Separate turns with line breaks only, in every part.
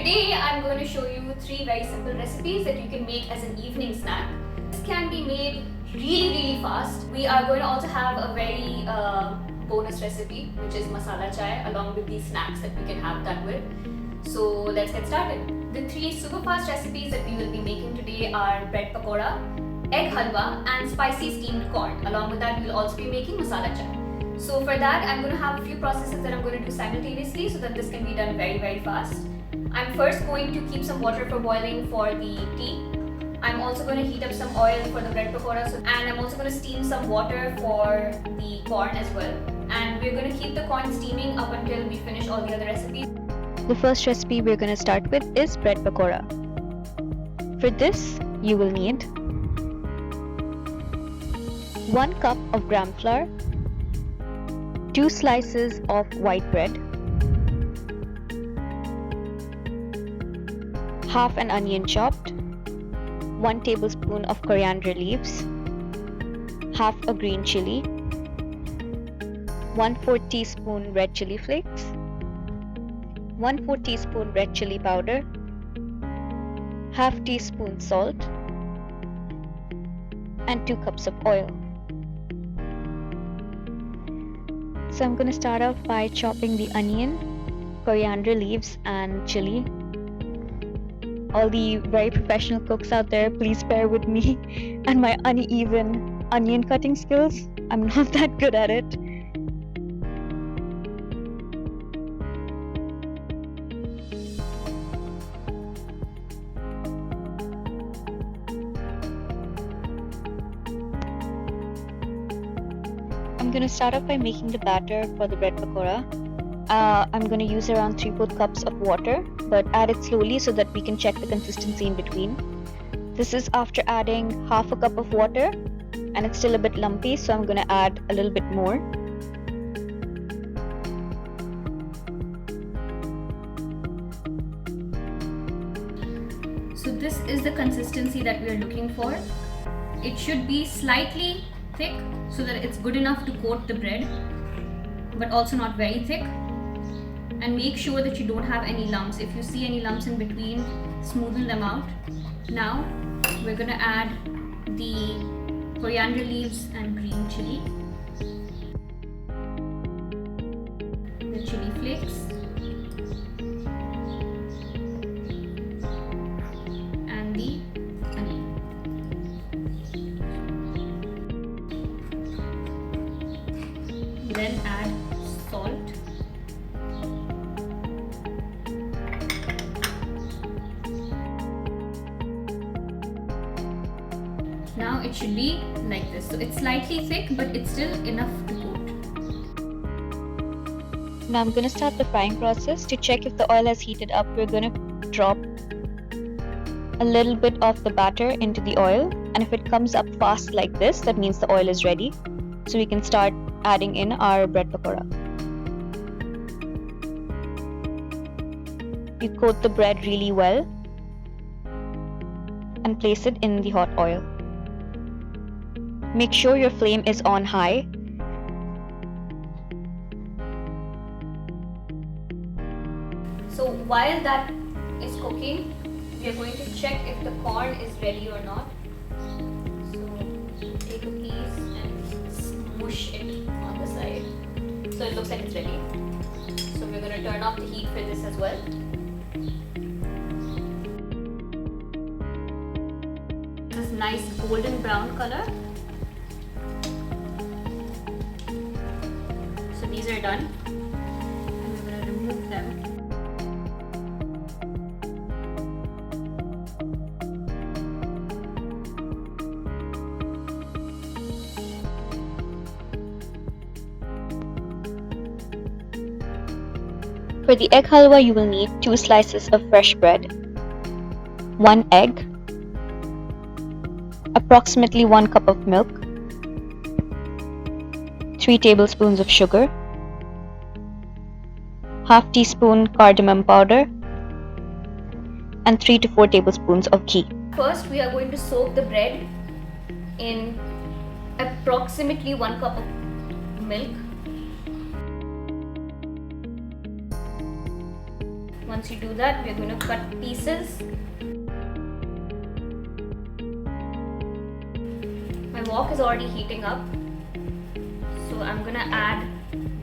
Today I'm going to show you 3 very simple recipes that you can make as an evening snack. This can be made really fast. We are going to also have a very bonus recipe, which is masala chai, along with these snacks that we can have that with. So let's get started. The 3 super fast recipes that we will be making today are bread pakora, egg halwa and spicy steamed corn. Along with that, we will also be making masala chai. So for that, I'm going to have a few processes that I'm going to do simultaneously so that this can be done very fast. I'm first going to keep some water for boiling for the tea. I'm also going to heat up some oil for the bread pakora, and I'm also going to steam some water for the corn as well. And we're going to keep the corn steaming up until we finish all the other recipes.
The first recipe we're going to start with is bread pakora. For this, you will need 1 cup of gram flour, 2 slices of white bread, half an onion chopped, 1 tablespoon of coriander leaves, half a green chili, 1/4 teaspoon red chili flakes, 1/4 teaspoon red chili powder, half teaspoon salt, and 2 cups of oil. So I'm going to start off by chopping the onion, coriander leaves, and chili. All the very professional cooks out there, please bear with me and my uneven onion cutting skills. I'm not that good at it. I'm going to start off by making the batter for the bread pakora. I'm going to use around 3/4 cups of water, but add it slowly so that we can check the consistency in between. This is after adding half a cup of water, and it's still a bit lumpy, so I'm going to add a little bit more.
So this is the consistency that we are looking for. It should be slightly thick so that it's good enough to coat the bread, but also not very thick. And make sure that you don't have any lumps. If you see any lumps in between, smoothen them out. Now we're going to add the coriander leaves and green chili, the chili flakes, and the onion. Then add salt, now it should be like this. So it's slightly thick, but it's still enough to coat.
Now I'm going to start the frying process. To check if the oil has heated up, we're going to drop a little bit of the batter into the oil, and if it comes up fast like this, that means the oil is ready. So we can start adding in our bread pakora. You coat the bread really well and place it in the hot oil. Make sure your flame is on high.
So while that is cooking, we are going to check if the corn is ready or not. So take a piece and smush it on the side. So it looks like it's ready. So we're going to turn off the heat for this as well. This nice golden brown color. So these are done, and we're going to remove them.
For the egg halwa, you will need 2 slices of fresh bread, 1 egg, approximately 1 cup of milk, 3 tablespoons of sugar, half teaspoon cardamom powder, and 3 to 4 tablespoons of ghee.
First, we are going to soak the bread in approximately 1 cup of milk, Once you do that, we're going to cut pieces. My wok is already heating up, so I'm going to add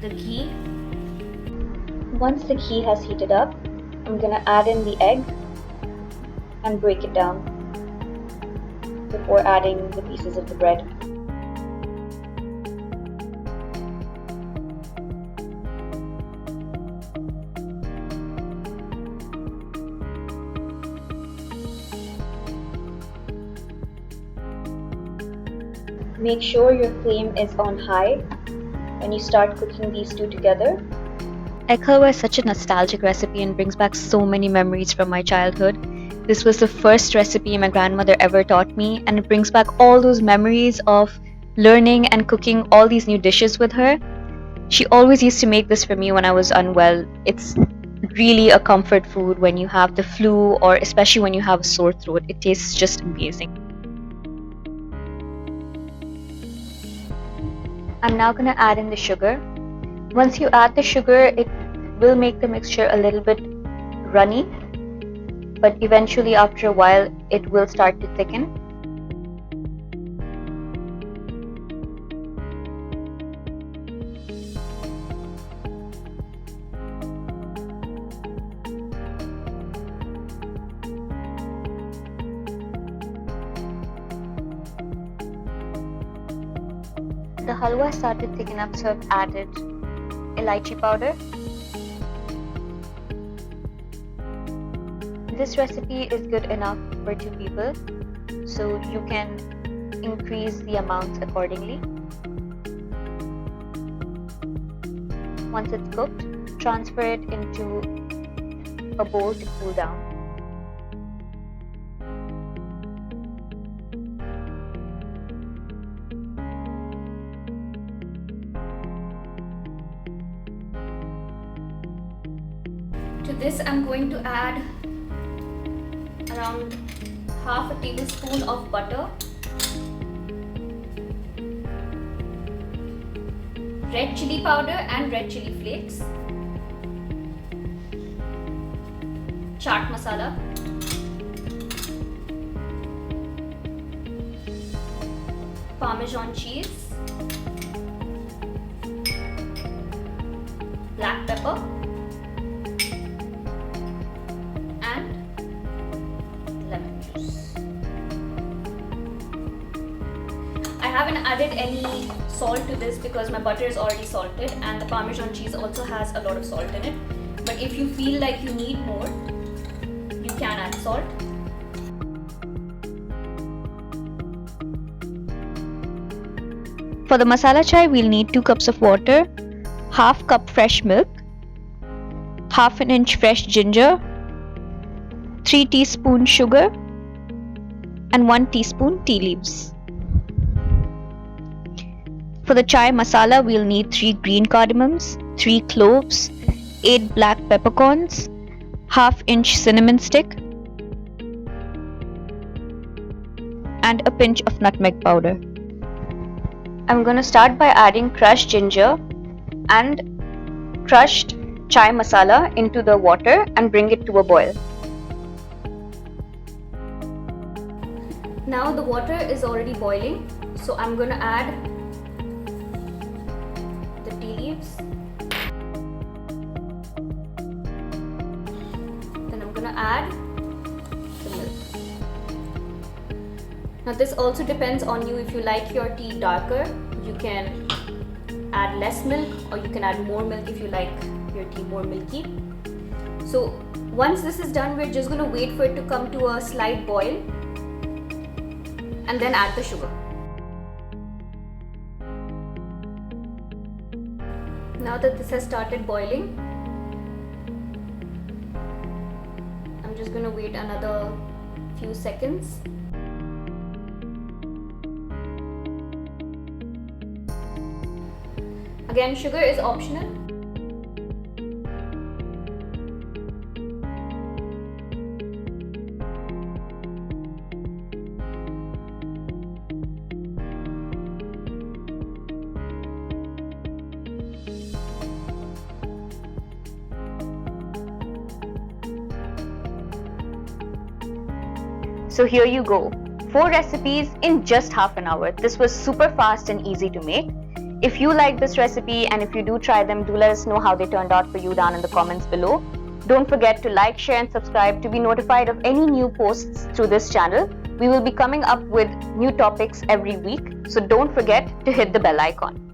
the ghee.
Once the ghee has heated up, I'm going to add in the egg and break it down before adding the pieces of the bread. Make sure your flame is on high when you start cooking these two together. Egg halwa is such a nostalgic recipe and brings back so many memories from my childhood. This was the first recipe my grandmother ever taught me, and it brings back all those memories of learning and cooking all these new dishes with her. She always used to make this for me when I was unwell. It's really a comfort food when you have the flu, or especially when you have a sore throat. It tastes just amazing. I'm now going to add in the sugar. Once you add the sugar, it will make the mixture a little bit runny, but eventually after a while it will start to thicken. The halwa started thicken up, so I've added elaichi powder. This recipe is good enough for 2 people, so you can increase the amounts accordingly. Once it's cooked, transfer it into a bowl to cool down.
To this, I'm going to add around half a tablespoon of butter, red chili powder and red chili flakes, chaat masala, Parmesan cheese, black pepper, and lemon juice. I haven't added any salt to this because my butter is already salted and the Parmesan cheese also has a lot of salt in it. But if you feel like you need more, you can add salt.
For the masala chai, we'll need 2 cups of water, half cup fresh milk, half an inch fresh ginger, 3 teaspoons sugar, and 1 teaspoon tea leaves. For the chai masala, we'll need 3 green cardamoms, 3 cloves, 8 black peppercorns, half inch cinnamon stick, and a pinch of nutmeg powder. I'm going to start by adding crushed ginger and crushed chai masala into the water and bring it to a boil.
Now the water is already boiling, so I'm going to add the tea leaves. Then I'm going to add the milk. Now this also depends on you. If you like your tea darker, you can add less milk, or you can add more milk if you like your tea more milky. So once this is done, we're just going to wait for it to come to a slight boil and then add the sugar. Now that this has started boiling, I'm just going to wait another few seconds. Again, sugar is optional.
So here you go. 4 recipes in just half an hour. This was super fast and easy to make. If you like this recipe and if you do try them, do let us know how they turned out for you down in the comments below. Don't forget to like, share and subscribe to be notified of any new posts through this channel. We will be coming up with new topics every week, so don't forget to hit the bell icon.